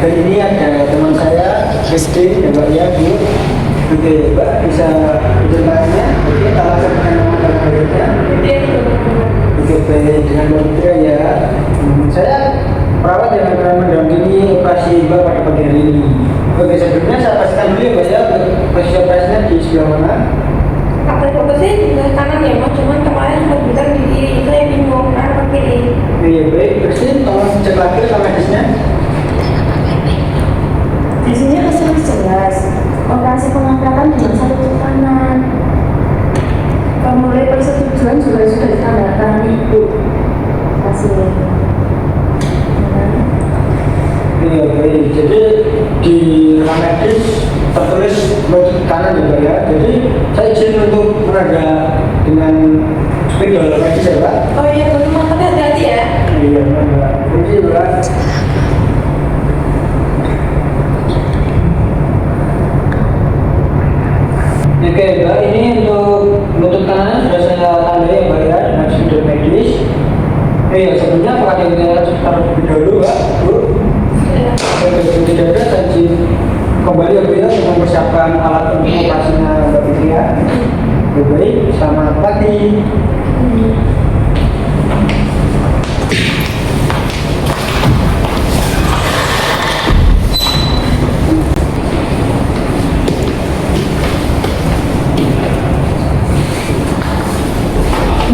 dan ini ada teman saya Christine ya Mbak ya Bu. Oke Mbak bisa penjelasannya. Oke tak langsung dengan nomor berikutnya. Oke baik dengan dokter ya. Saya perawat yang akan mendampingi operasi Mbak pada pagi hari ini. Oke sebelumnya saya pastikan dulu ya Mbak ya posisi operasinya di sebelah mana? Apa fokusnya di sebelah kanan ya Mas, cuman kemarin sempat bilang di kiri, itu yang bingung kanan atau kiri. Iya baik, Christine tolong cek lagi rekam medisnya. Di sini hasilnya jelas. Operasi pengangkatan dengan satu tut kanan. Formulir persetujuan juga sudah ditandatangani Ibu pasien. Iya baik, jadi di rekam medis tertulis lutut kanan ya Mbak ya. Jadi saya izin untuk menanda dengan spidol medis ya Mbak. Oh iya, teman-teman tapi hati-hati ya. Iya Mbak, ini Mbak. Oke Mbak, ini untuk lutut kanan sudah saya tandai ya Mbak ya dengan spidol medis. Ya sebelumnya apakah ada yang terlebih dahulu Mbak, Bu? Oke, tidak ada saya izin kembali ya Bu ya untuk mempersiapkan alat untuk operasinya Mbak Fitri ya. Oke baik, selamat pagi.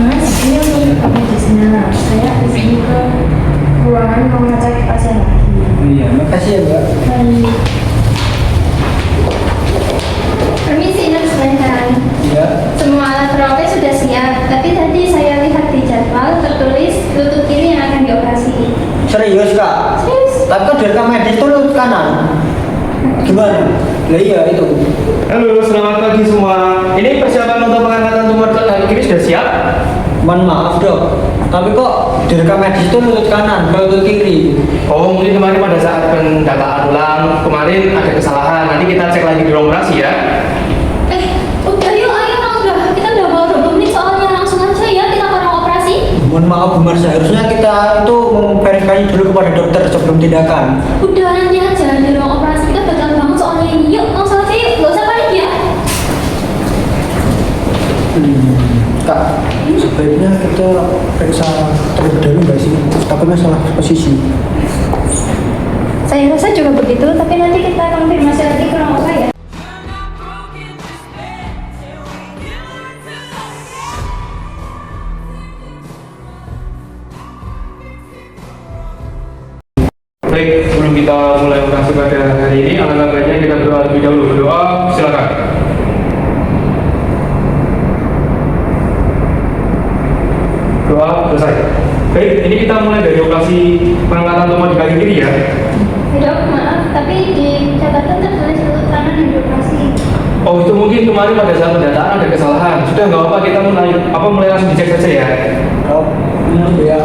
Mas, ini untuk rekam medisnya. Saya di sini ke ruangan mau ngecek pasien lagi. Iya, makasih ya Mbak. Baik. Permisi Nurse Rehan. Iya. Semua alat terawat sudah siap, tapi tadi saya lihat di jadwal tertulis lutut kiri yang akan dioperasi. Serius Kak? Serius? Tapi kan di rekam medis itu lutut kanan. Gimana? Lah iya itu. Halo, selamat pagi semua. Ini persiapan untuk pengangkatan tumor kaki kiri sudah siap? Mohon maaf dok, tapi kok di rekam medis itu lutut kanan, bukan lutut kiri. Oh, mungkin kemarin pada saat pendataan ulang kemarin ada kesalahan. Nanti kita cek lagi di ruang operasi ya. Udah yuk, ayo udah. Kita udah bawa 20 menit soalnya, langsung aja ya kita ke ruang operasi. Mohon maaf Bu Mar, seharusnya kita itu memverifikasi dulu kepada dokter sebelum tindakan. Udah nanti aja di ruang operasi, kita bakal banget soalnya ini. Yuk, langsung aja yuk, gak usah panik ya. Kak, sebaiknya kita periksa terlebih dahulu nggak sih? Takutnya salah posisi. Saya rasa juga begitu, tapi nanti kita konfirmasi lagi ke ruang operasi ya. Baik, sebelum kita mulai operasi pada hari ini, alangkah baiknya kita berdoa lebih dahulu. Berdoa, silakan. Doa selesai. Baik, ini kita mulai dari operasi pengangkatan tumor di kaki kiri ya. Dok, maaf, tapi di catatan tertulis lutut kanan yang dioperasi. Oh, itu mungkin kemarin pada saat pendataan ada kesalahan. Sudah nggak apa-apa, kita mulai langsung dicek saja ya. Dok, ini ya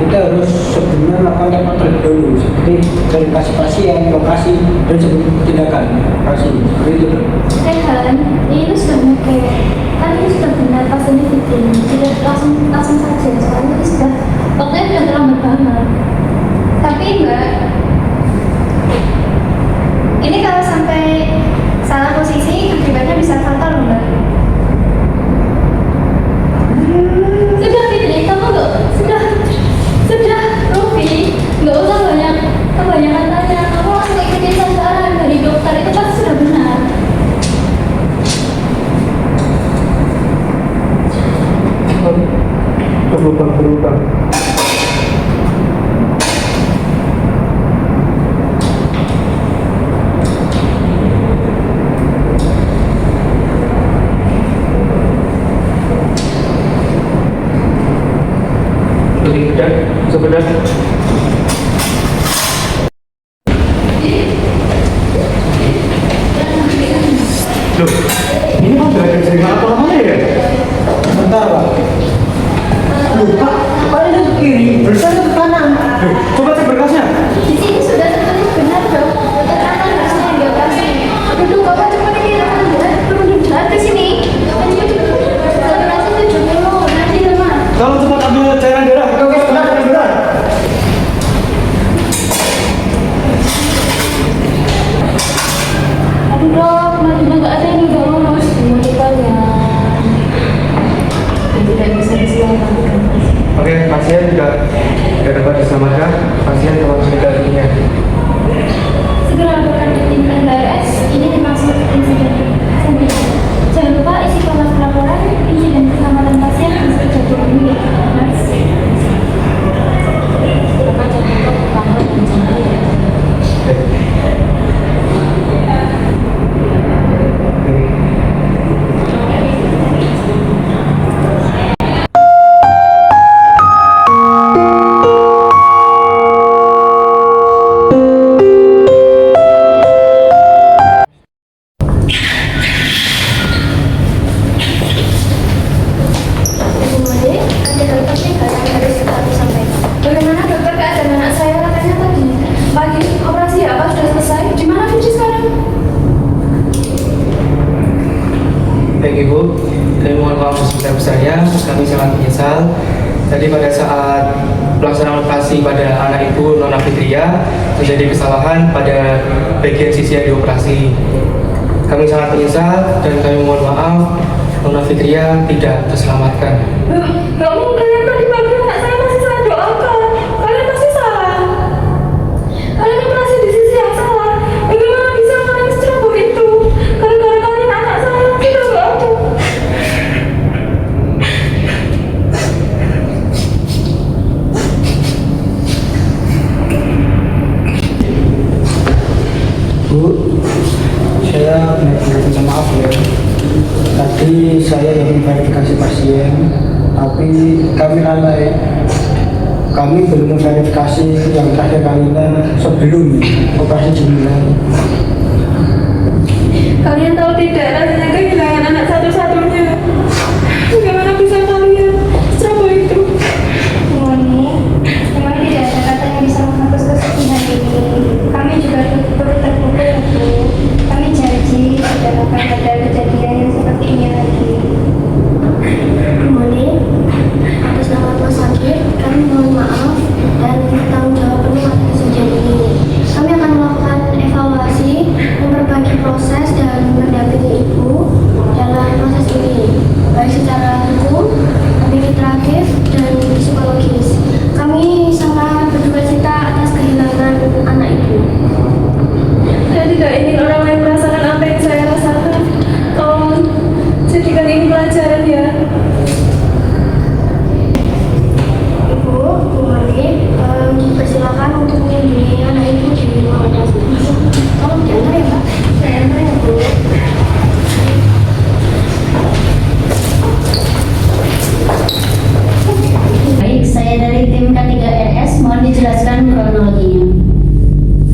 kita harus sebelumnya melakukan yang terlebih dahulu seperti verifikasi pasien, lokasi dan sebelum tindakan operasi. Seperti itu dok. Rehan, ini sudah oke. Kan ini sudah benar pasiennya bikin. Sudah langsung saja. Soalnya ini sudah waktunya sudah terlambat banget. Tapi Mbak, ini kalau sampai salah posisi akibatnya bisa fatal loh Mbak. Sudah Fitri, kamu nggak sudah Rufi, nggak usah kebanyakan tanya. Kamu langsung ikutin saran dari dokter, itu pasti sudah benar. Berubah. Sudah. Loh, ini mau belajar dari mana atau mana ya? Bentar Pak. Loh Pak, Pak ini ke kiri, bersama ke kanan. Loh, coba cek berkasnya. Di sini sudah tertulis benar dong. Dokter akan harusnya yang dioperasi. Duduk Bapak cepat ini turun ke sini. Saturasi 70, nanti lemah. Tolong cepat ambil cairan darah. Oke, benar. Ibu Made, ada hal penting yang harus kami sampaikan. Bagaimana dokter keadaan anak saya? Katanya tadi pagi operasi apa sudah selesai. Di mana Puji sekarang? Baik Ibu, kami mohon maaf sebesar-besarnya, kami sangat menyesal. Tadi pada saat pelaksanaan operasi pada anak Ibu Nona Fitria terjadi kesalahan pada bagian sisi yang dioperasi. Kami sangat menyesal dan kami mohon maaf Nona Fitria tidak terselamatkan. Gak mungkin tadi pagi anak saya masih saya doakan. Kalian pasti salah. Kalian operasi di sisi yang salah. Bagaimana bisa kalian seceroboh itu? Gara-gara kalian anak saya sudah gak ada. Bu, saya benar-benar minta maaf ya. Tadi saya yang memverifikasi pasien, tapi kami lalai. Kami belum memverifikasi yang terakhir kalinya sebelum operasi dimulai. Kalian tahu tidak rasanya kehilangan anak satu-satunya. Bagaimana bisa kalian seceroboh itu? Moni, memang tidak ada kata yang bisa menghapus kesedihan ini. Kami juga turut terpukul, Bu. Kami janji tidak akan ada kejadian yang seperti ini lagi. Mode, atas nama rumah sakit, kami mohon maaf dan bertanggung jawab penuh atas kejadian ini. Kami akan melakukan evaluasi, memperbaiki proses dan mendampingi Ibu dalam proses ini, baik secara hukum, administratif, dan psikologis. Kami sangat berduka cita atas kehilangan anak Ibu. Saya tidak ingin orang lain merasakan apa yang saya rasakan. Tolong jadikan ini pelajaran ya. Ibu, Bu Made, dipersilakan untuk melindungi anak Ibu di ruang operasi. Tolong diantar ya, Pak. Saya antar ya, Bu. Baik, saya dari tim K3RS, mohon dijelaskan kronologinya.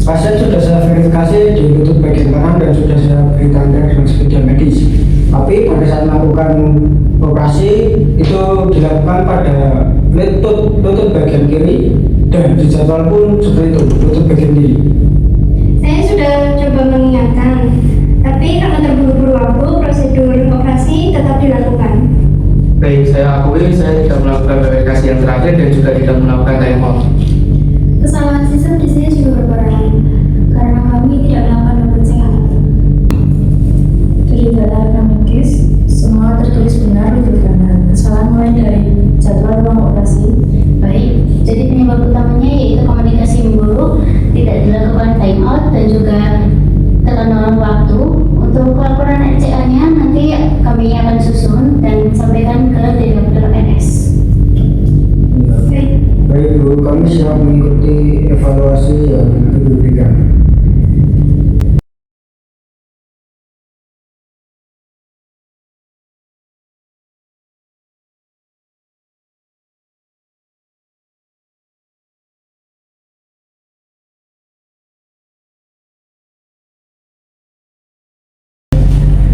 Pasien sudah saya verifikasi di lutut bagian kanan dan sudah saya beri tanda dengan sepeda medis. Tapi pada saat melakukan operasi itu dilakukan pada lutut bagian kiri dan di jadwal pun seperti itu, lutut bagian kiri. Saya sudah coba mengingatkan, tapi karena terburu-buru waktu, prosedur operasi tetap dilakukan. Baik, saya akui saya tidak melakukan verifikasi yang terakhir dan juga tidak melakukan time out. Kesalahan sistem di sini juga berperan karena kami tidak melakukan double check anak. Dari data rekam medis, semua tertulis benar di kanan. Kesalahan mulai dari jadwal ruang operasi. Baik, jadi penyebab utamanya yaitu komunikasi yang buruk, tidak dilakukan time out, dan juga tekanan waktu. Untuk laporan RCA-nya nanti kami akan susun dan sampaikan ke Dr. NS. Baik Bu, kami siap mengikuti evaluasi yang diberikan.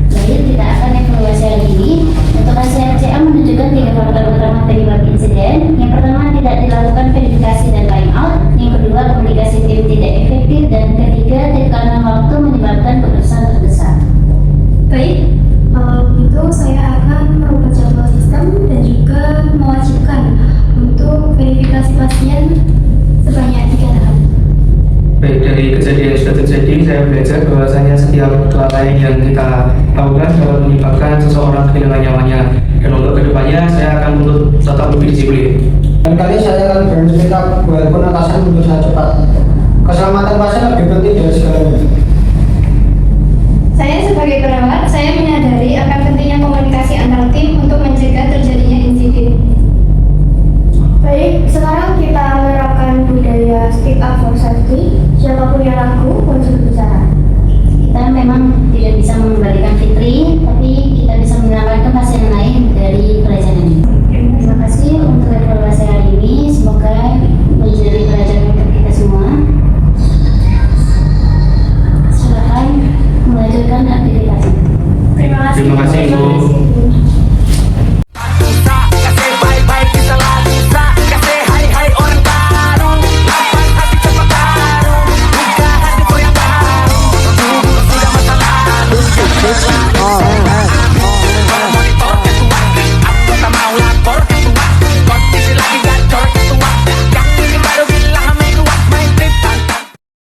Baik, kita akan evaluasi hal ini. Untuk hasil RCA menunjukkan 3 faktor utama penyebab insiden. Yang pertama, tidak dilakukan verifikasi dan time out. Yang kedua, komunikasi tim tidak efektif. Dan ketiga, tekanan waktu menyebabkan keputusan terbesar. Baik, kalau begitu saya akan merubah jadwal sistem dan juga mewajibkan untuk verifikasi pasien sebanyak 3 tahap. Baik, dari kejadian yang sudah terjadi, saya belajar bahwasanya setiap kelalaian yang kita lakukan dapat menyebabkan seseorang kehilangan nyawanya. Dan untuk kedepannya, saya akan menuntut tetap lebih disiplin. Dan kali saya akan bercerita walaupun atasan berusaha cepat. Keselamatan pasien lebih penting dari segalanya. Saya sebagai perawat, saya menyadari akan pentingnya komunikasi antar tim untuk mencegah terjadinya insiden. Baik, sekarang kita menerapkan budaya speak up for safety. Siapapun yang ragu, Switch on.